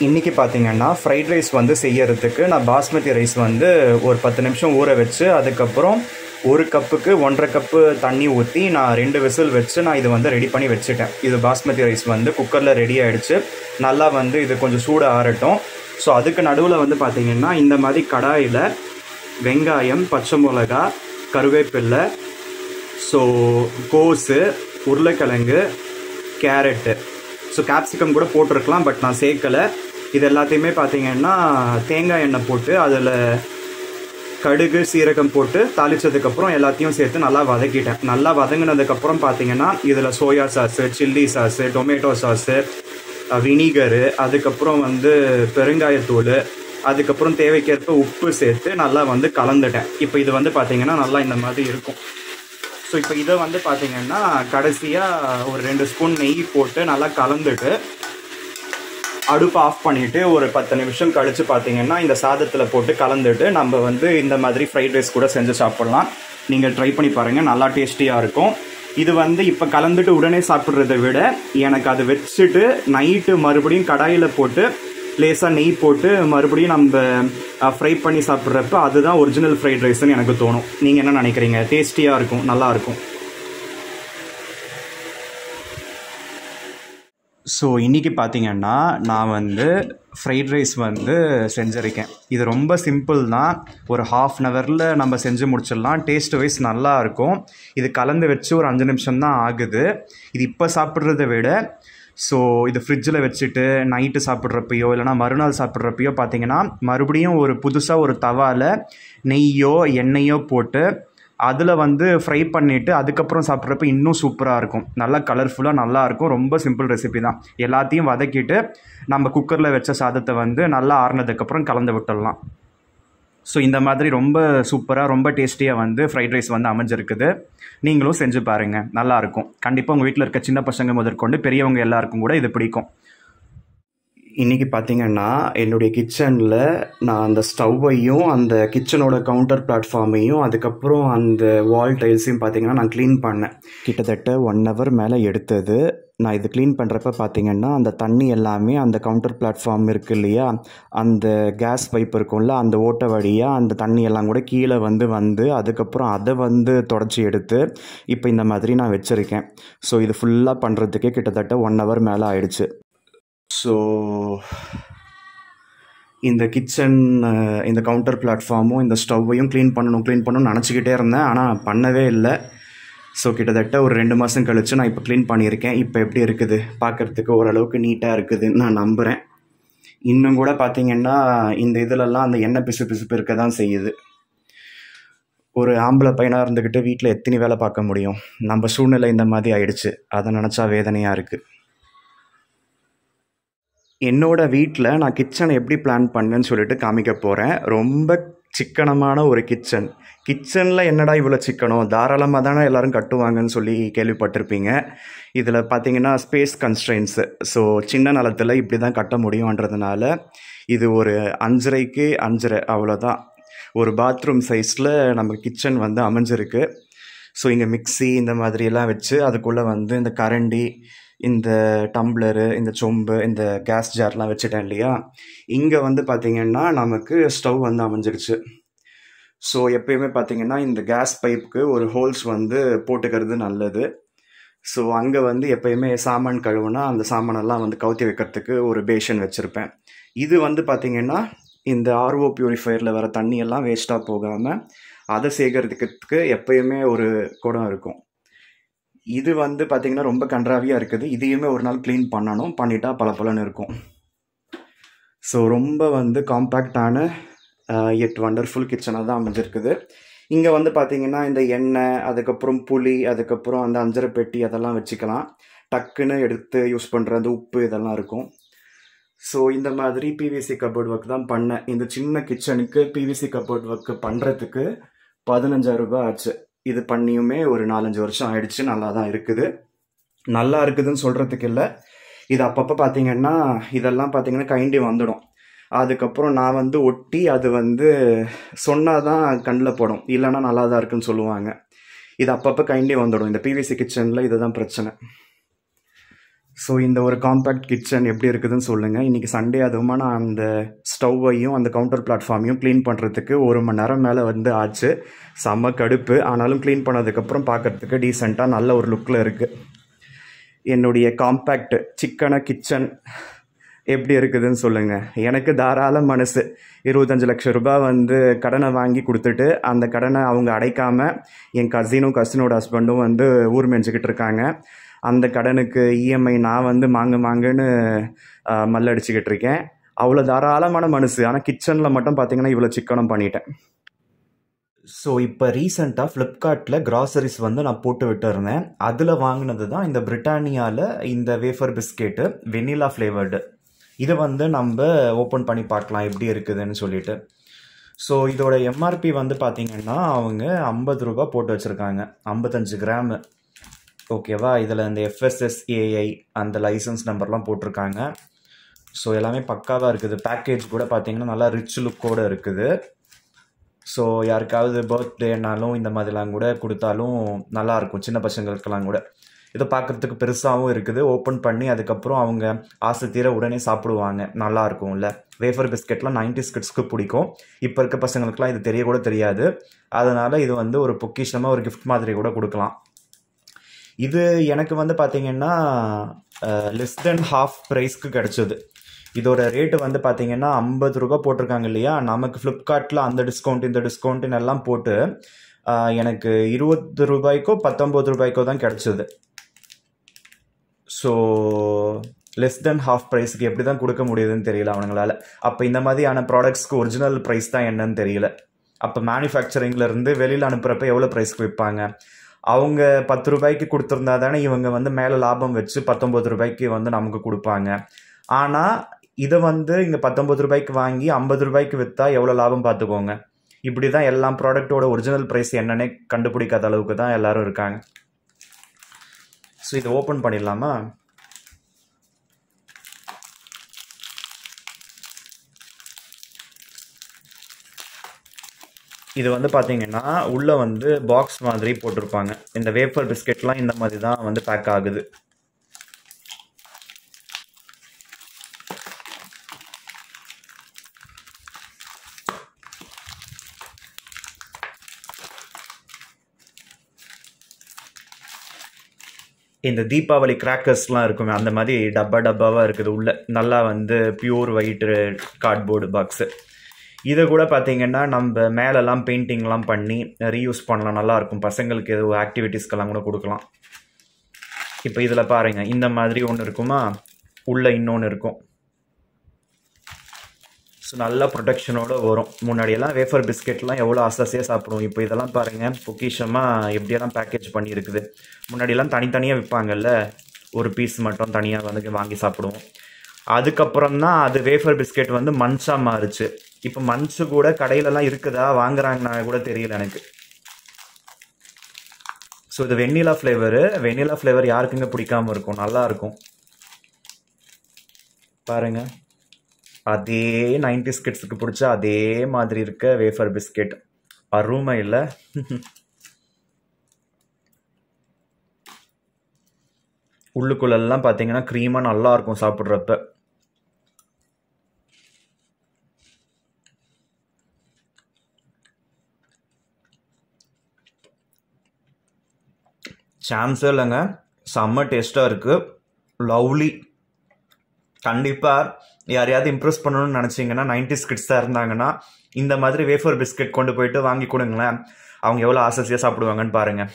இன்றைக்கி பார்த்தீங்கன்னா fried rice வந்து செய்யறதுக்கு நான் பாஸ்மதி ரைஸ் வந்து ஒரு 10 நிமிஷம் ஊற வச்சு அதுக்கப்புறம் ஒரு கப்புக்கு 1.5 கப்பு தண்ணி ஊற்றி நான் 2 விசில் வச்சு நான் இது வந்து ரெடி பண்ணி வச்சுட்டேன். இது பாஸ்மதி ரைஸ் வந்து குக்கரில் ரெடி ஆகிடுச்சு. நல்லா வந்து இது கொஞ்சம் சூடு ஆறட்டும். ஸோ அதுக்கு நடுவில் வந்து பார்த்திங்கன்னா இந்த மாதிரி கடாயில் வெங்காயம், பச்சை மிளகா, கருவேப்பில்லை, ஸோ கோஸு, உருளைக்கிழங்கு, கேரட்டு, ஸோ கேப்சிகம் கூட போட்டிருக்கலாம், பட் நான் சேர்க்கலை. இது எல்லாத்தையுமே பார்த்திங்கன்னா தேங்காய் எண்ணெய் போட்டு அதில் கடுகு, சீரகம் போட்டு தாளித்ததுக்கப்புறம் எல்லாத்தையும் சேர்த்து நல்லா வதக்கிட்டேன். நல்லா வதங்கினதுக்கப்புறம் பார்த்திங்கன்னா இதில் soya sauce, chilli sauce, tomato sauce, vinegar, அதுக்கப்புறம் வந்து பெருங்காயத்தூள், அதுக்கப்புறம் தேவைக்கேற்ப உப்பு சேர்த்து நல்லா வந்து கலந்துட்டேன். இப்போ இது வந்து பார்த்திங்கன்னா நல்லா இந்த மாதிரி இருக்கும். ஸோ இப்போ இதை வந்து பார்த்திங்கன்னா கடைசியாக ஒரு 2 ஸ்பூன் நெய் போட்டு நல்லா கலந்துட்டு அடுப்பு ஆஃப் பண்ணிவிட்டு ஒரு 10 நிமிஷம் கழித்து பார்த்திங்கன்னா இந்த சாதத்தில் போட்டு கலந்துட்டு நம்ம வந்து இந்த மாதிரி ஃப்ரைட் ரைஸ் கூட செஞ்சு சாப்பிட்லாம். நீங்கள் ட்ரை பண்ணி பாருங்கள், நல்லா டேஸ்டியாக இருக்கும். இது வந்து இப்போ கலந்துட்டு உடனே சாப்பிட்றத விட எனக்கு அது வச்சுட்டு நைட்டு மறுபடியும் கடாயில் போட்டு லேசாக நெய் போட்டு மறுபடியும் நம்ம ஃப்ரை பண்ணி சாப்பிட்றப்ப அதுதான் ஒரிஜினல் ஃப்ரைட் ரைஸ்ன்னு எனக்கு தோணும். நீங்கள் என்ன நினைக்கிறீங்க? டேஸ்டியாக இருக்கும், நல்லாயிருக்கும். ஸோ இன்றைக்கி பார்த்திங்கன்னா நான் வந்து ஃப்ரைட் ரைஸ் வந்து செஞ்சுருக்கேன். இது ரொம்ப சிம்பிள் தான், ஒரு 1/2 ஹவரில் நம்ம செஞ்சு முடிச்சிடலாம். டேஸ்ட் வைஸ் நல்லாயிருக்கும். இது கலந்து வச்சு ஒரு 5 நிமிஷம் தான் ஆகுது. இது இப்போ சாப்பிட்றத விட ஸோ இது ஃப்ரிட்ஜில் வச்சுட்டு நைட்டு சாப்பிட்றப்பையோ இல்லைனா மறுநாள் சாப்பிட்றப்பையோ பார்த்திங்கன்னா மறுபடியும் ஒரு புதுசாக ஒரு தவாவில் நெய்யோ எண்ணெயோ போட்டு அதில் வந்து ஃப்ரை பண்ணிவிட்டு அதுக்கப்புறம் சாப்பிட்றப்ப இன்னும் சூப்பராக இருக்கும். நல்லா கலர்ஃபுல்லாக நல்லாயிருக்கும். ரொம்ப சிம்பிள் ரெசிபி தான். எல்லாத்தையும் வதக்கிட்டு நம்ம குக்கரில் வச்ச சாதத்தை வந்து நல்லா ஆறுனதுக்கப்புறம் கலந்து விட்டுடலாம். ஸோ இந்த மாதிரி ரொம்ப சூப்பராக ரொம்ப டேஸ்டியாக வந்து ஃப்ரைட் ரைஸ் வந்து அமைஞ்சிருக்குது. நீங்களும் செஞ்சு பாருங்கள், நல்லாயிருக்கும். கண்டிப்பாக உங்கள் வீட்டில் இருக்க சின்ன பசங்க முதற்கொண்டு பெரியவங்க எல்லாருக்கும் கூட இது பிடிக்கும். இன்றைக்கி பார்த்திங்கன்னா என்னுடைய கிச்சனில் நான் அந்த ஸ்டவ்வையும் அந்த கிச்சனோட கவுண்டர் பிளாட்ஃபார்மையும் அதுக்கப்புறம் அந்த வால் டைல்ஸையும் பார்த்திங்கன்னா நான் க்ளீன் பண்ணேன். கிட்டத்தட்ட 1 ஹவர் மேலே எடுத்தது. நான் இது க்ளீன் பண்ணுறப்ப பார்த்திங்கன்னா அந்த தண்ணி எல்லாமே அந்த கவுண்டர் பிளாட்ஃபார்ம் இருக்குது இல்லையா, அந்த கேஸ் பைப் இருக்கும்ல, அந்த ஓட்டை வழியாக அந்த தண்ணி எல்லாம் கூட கீழே வந்து அதுக்கப்புறம் அதை வந்து தொடச்சி எடுத்து இப்போ இந்த மாதிரி நான் வச்சுருக்கேன். ஸோ இது ஃபுல்லாக பண்ணுறதுக்கே கிட்டத்தட்ட 1 ஹவர் மேலே ஆயிடுச்சு. ஸோ இந்த கிச்சன் இந்த கவுண்டர் பிளாட்ஃபார்மும் இந்த ஸ்டவ்வையும் க்ளீன் பண்ணணும்னு நினச்சிக்கிட்டே இருந்தேன், ஆனால் பண்ணவே இல்லை. ஸோ கிட்டத்தட்ட ஒரு 2 மாதம் கழித்து நான் இப்போ க்ளீன் பண்ணியிருக்கேன். இப்போ எப்படி இருக்குது? பார்க்குறதுக்கு ஓரளவுக்கு நீட்டாக இருக்குதுன்னு நான் நம்புகிறேன். இன்னும் கூட பார்த்திங்கன்னா இந்த இதிலெல்லாம் அந்த எண்ணெய் பிசுப்பு இருக்க தான் செய்யுது. ஒரு ஆம்பளை பையனாக இருந்துக்கிட்டு வீட்டில் எத்தனை வேலை பார்க்க முடியும்? நம்ம சூழ்நிலை இந்த மாதிரி ஆயிடுச்சு. அதை நினச்சா வேதனையாக இருக்குது. என்னோடய வீட்டில் நான் கிச்சனை எப்படி பிளான் பண்ணேன்னு சொல்லிட்டு காமிக்க போகிறேன். ரொம்ப சிக்கனமான ஒரு கிச்சனில் என்னடா இவ்வளோ சிக்கனம், தாராளமாக தானே எல்லோரும் கட்டுவாங்கன்னு சொல்லி கேள்விப்பட்டிருப்பீங்க. இதில் பார்த்திங்கன்னா ஸ்பேஸ் கன்ஸ்ட்ரெயின்ஸு. ஸோ சின்ன நிலத்தில் இப்படி தான் கட்ட முடியுன்றதுனால இது ஒரு 5.5க்கு 5.5 அவ்வளோதான் ஒரு பாத்ரூம் சைஸில் நம்ம கிச்சன் வந்து அமைஞ்சிருக்கு. ஸோ இங்கே மிக்ஸி இந்த மாதிரியெல்லாம் வச்சு அதுக்குள்ளே வந்து இந்த கரண்டி, இந்த டம்ளரு, இந்த சொம்பு, இந்த கேஸ் ஜார்லாம் வச்சுட்டேன் இல்லையா. இங்கே வந்து பார்த்திங்கன்னா நமக்கு ஸ்டவ் வந்து அமைஞ்சிருச்சு. ஸோ எப்பயுமே பார்த்திங்கன்னா இந்த கேஸ் பைப்புக்கு ஒரு ஹோல்ஸ் வந்து போட்டுக்கிறது நல்லது. ஸோ அங்கே வந்து எப்பயுமே சாமான் கழுவுனா அந்த சாமானெல்லாம் வந்து கவுத்தி வைக்கிறதுக்கு ஒரு பேஷன் வச்சுருப்பேன். இது வந்து பார்த்திங்கன்னா இந்த ஆர்ஓ பியூரிஃபையரில் வர தண்ணியெல்லாம் வேஸ்ட்டாக போகாமல் அதை சேகரிக்கிறதுக்கு எப்பயுமே ஒரு குடம் இருக்கும். இது வந்து பார்த்திங்கன்னா ரொம்ப கன்றாவியாக இருக்குது. இதையுமே ஒரு நாள் க்ளீன் பண்ணணும், பண்ணிட்டா பளபளன்னு இருக்கும். ஸோ ரொம்ப வந்து காம்பேக்டான எட் வண்டர்ஃபுல் கிச்சனாக தான் அமைஞ்சிருக்குது. இங்கே வந்து பார்த்திங்கன்னா இந்த எண்ணெய், அதுக்கப்புறம் புளி, அதுக்கப்புறம் அந்த அஞ்சரை பெட்டி அதெல்லாம் வச்சுக்கலாம். டக்குன்னு எடுத்து யூஸ் பண்ணுற அந்த உப்பு இதெல்லாம் இருக்கும். ஸோ இந்த மாதிரி பிவிசி கபோர்ட் ஒர்க் தான் பண்ணேன். இந்த சின்ன கிச்சனுக்கு பிவிசி கபோர்ட் ஒர்க் பண்ணுறதுக்கு 15,000 ரூபாய் ஆச்சு. இது பண்ணியுமே ஒரு 4-5 வருஷம் ஆயிடுச்சு. நல்லா தான் இருக்குது. நல்லா இருக்குதுன்னு சொல்கிறதுக்கு இல்லை, இது அப்பப்போ பார்த்திங்கன்னா இதெல்லாம் பார்த்திங்கன்னா கைண்டி வந்துடும். அதுக்கப்புறம் நான் வந்து ஒட்டி அது வந்து சொன்னால் தான் கண்ணில் படும், இல்லைன்னா நல்லா தான் இருக்குன்னு சொல்லுவாங்க. இது அப்பப்போ கைண்டி வந்துடும். இந்த பிவிசி கிச்சனில் இதுதான் பிரச்சனை. ஸோ இந்த ஒரு காம்பேக்ட் கிச்சன் எப்படி இருக்குதுன்னு சொல்லுங்கள். இன்றைக்கி சண்டே, அதுவுமா நான் அந்த ஸ்டவ்வையும் அந்த கவுண்டர் பிளாட்ஃபார்மையும் க்ளீன் பண்ணுறதுக்கு 1 மணி நேரம் மேலே வந்து ஆச்சு. செம்ம கடுப்பு. ஆனாலும் க்ளீன் பண்ணதுக்கப்புறம் பார்க்குறதுக்கு டீசெண்டாக நல்ல ஒரு லுக்கில் இருக்குது. என்னுடைய காம்பேக்ட் சிக்கன கிச்சன் எப்படி இருக்குதுன்னு சொல்லுங்கள். எனக்கு தாராள மனசு. 25 லட்சம் ரூபாய் வந்து கடனை வாங்கி கொடுத்துட்டு அந்த கடனை அவங்க அடைக்காமல் என் கசினோட ஹஸ்பண்டும் வந்து ஊர் மேய்ஞ்சிக்கிட்டு இருக்காங்க. அந்த கடனுக்கு இஎம்ஐ நான் வந்து மாங்குன்னு மல்லடிச்சுக்கிட்டு இருக்கேன். அவ்வளோ தாராளமான மனசு. ஆனால் கிச்சனில் மட்டும் பார்த்தீங்கன்னா இவ்வளோ சிக்கனம் பண்ணிட்டேன். ஸோ இப்போ ரீசெண்டாக ஃப்ளிப்கார்ட்டில் கிராசரிஸ் வந்து நான் போட்டு விட்டுருந்தேன். அதில் வாங்கினது தான் இந்த பிரிட்டானியாவில் இந்த வேஃபர் பிஸ்கெட்டு, வெனிலா ஃப்ளேவர்டு. இதை வந்து நம்ம ஓப்பன் பண்ணி பார்க்கலாம் எப்படி இருக்குதுன்னு சொல்லிட்டு. ஸோ இதோட எம்ஆர்பி வந்து பார்த்திங்கன்னா அவங்க 50 ரூபா போட்டு வச்சுருக்காங்க, 55 கிராமு. ஓகேவா? இதில் இந்த FSSAI அந்த லைசன்ஸ் நம்பர்லாம் போட்டிருக்காங்க. ஸோ எல்லாமே பக்காவாக இருக்குது. பேக்கேஜ் கூட பார்த்திங்கன்னா நல்லா ரிச் லுக்கோடு இருக்குது. ஸோ யாருக்காவது பர்த்டேனாலும் இந்த மாதிரிலாம் கூட கொடுத்தாலும் நல்லாயிருக்கும், சின்ன பசங்களுக்கெல்லாம் கூட. இதை பார்க்குறதுக்கு பெருசாகவும் இருக்குது. ஓப்பன் பண்ணி அதுக்கப்புறம் அவங்க ஆசை தீர உடனே சாப்பிடுவாங்க. நல்லாயிருக்கும்ல. வேஃபர் பிஸ்கெட்லாம் 90s கிட்ஸ்க்கு பிடிக்கும். இப்போ இருக்க பசங்களுக்குலாம் இது தெரிய கூட தெரியாது. அதனால் இது வந்து ஒரு பொக்கிஷமாக ஒரு கிஃப்ட் மாதிரி கூட கொடுக்கலாம். இது எனக்கு வந்து பார்த்திங்கன்னா லெஸ் தென் ஹாஃப் ப்ரைஸ்க்கு கிடச்சிது. இதோட ரேட்டு வந்து பார்த்திங்கன்னா 50 ரூபா போட்டிருக்காங்க இல்லையா. நமக்கு ஃப்ளிப்கார்ட்டில் அந்த டிஸ்கவுண்ட் இந்த டிஸ்கவுண்ட்டுன்னு எல்லாம் போட்டு எனக்கு 20 ரூபாய்க்கோ 19 ரூபாய்க்கோ தான் கிடச்சிது. ஸோ லெஸ் தென் ஹாஃப் ப்ரைஸுக்கு எப்படி தான் கொடுக்க முடியுதுன்னு தெரியல அவங்களால. அப்போ இந்த மாதிரியான ப்ராடக்ட்ஸ்க்கு ஒரிஜினல் ப்ரைஸ் தான் என்னன்னு தெரியல. அப்போ மேனுஃபேக்சரிங்லேருந்து வெளியில் அனுப்புகிறப்ப எவ்வளோ ப்ரைஸ்க்கு விற்பாங்க? அவங்க 10 ரூபாய்க்கு கொடுத்துருந்தா தானே இவங்க வந்து மேலே லாபம் வச்சு 19 ரூபாய்க்கு வந்து நமக்கு கொடுப்பாங்க. ஆனால் இதை வந்து இங்கே 19 ரூபாய்க்கு வாங்கி 50 ரூபாய்க்கு விற்றா எவ்வளோ லாபம் பார்த்துக்கோங்க. இப்படி தான் எல்லா ப்ராடக்டோட ஒரிஜினல் ப்ரைஸ் என்னன்னே கண்டுபிடிக்காத அளவுக்கு தான் எல்லோரும் இருக்காங்க. ஸோ இதை ஓப்பன் பண்ணிடலாமா? இது வந்து பார்த்தீங்கன்னா உள்ளே வந்து பாக்ஸ் மாதிரி போட்டிருப்பாங்க. இந்த வேஃபர் பிஸ்கெட்லாம் இந்த மாதிரி தான் வந்து பேக் ஆகுது. இந்த தீபாவளி கிராக்கர்ஸ்லாம் இருக்குமே அந்த மாதிரி டப்பாவாக இருக்குது. உள்ள நல்லா வந்து பியூர் ஒயிட் கார்ட்போர்டு பாக்ஸு. இதை கூட பார்த்திங்கன்னா நம்ம மேலெல்லாம் பெயிண்டிங்லாம் பண்ணி ரீயூஸ் பண்ணலாம். நல்லாயிருக்கும். பசங்களுக்கு ஏதோ ஆக்டிவிட்டீஸ்க்கெல்லாம் கூட கொடுக்கலாம். இப்போ இதில் பாருங்கள், இந்த மாதிரி ஒன்று இருக்குமா, உள்ளே இன்னொன்று இருக்கும். ஸோ நல்ல ப்ரொடெக்ஷனோடு வரும். முன்னாடியெல்லாம் வேஃபர் பிஸ்கெட்லாம் எவ்வளோ ஆசையாக சாப்பிடுவோம். இப்போ இதெல்லாம் பாருங்கள் பொக்கிஷமாக எப்படியெல்லாம் பேக்கேஜ் பண்ணியிருக்குது. முன்னாடியெல்லாம் தனித்தனியாக விற்பாங்கல்ல, ஒரு பீஸ் மட்டும் தனியாக வந்து வாங்கி சாப்பிடுவோம். அதுக்கப்புறம் தான் அது வேஃபர் பிஸ்கெட் வந்து மன்ச்சாக மாறுச்சு. இப்போ மன்ச்சு கூட கடையிலலாம் இருக்குதா, வாங்குறாங்கன்னா கூட தெரியல எனக்கு. ஸோ இது வெண்ணிலா ஃப்ளேவர் யாருக்குங்க பிடிக்காமல் இருக்கும்? நல்லாயிருக்கும். பாருங்கள், அதே 90s கிட்ஸுக்கு பிடிச்ச அதே மாதிரி இருக்க வேஃபர் பிஸ்கெட். அருமை இல்லை? உள்ளுக்குள்ளெல்லாம் பார்த்தீங்கன்னா க்ரீமாக நல்லாயிருக்கும் சாப்பிட்றப்ப. சான்ஸே இல்லைங்க. செம்ம டேஸ்ட்டாக இருக்குது. லவ்லி. கண்டிப்பாக யாரையாவது இம்ப்ரெஸ் பண்ணணும்னு நினச்சிங்கன்னா 90s கிட்ஸாக இருந்தாங்கன்னா இந்த மாதிரி வேஃபர் பிஸ்கெட் கொண்டு போயிட்டு வாங்கி கொடுங்களேன். அவங்க எவ்வளோ ஆசையாக சாப்பிடுவாங்கன்னு பாருங்கள்.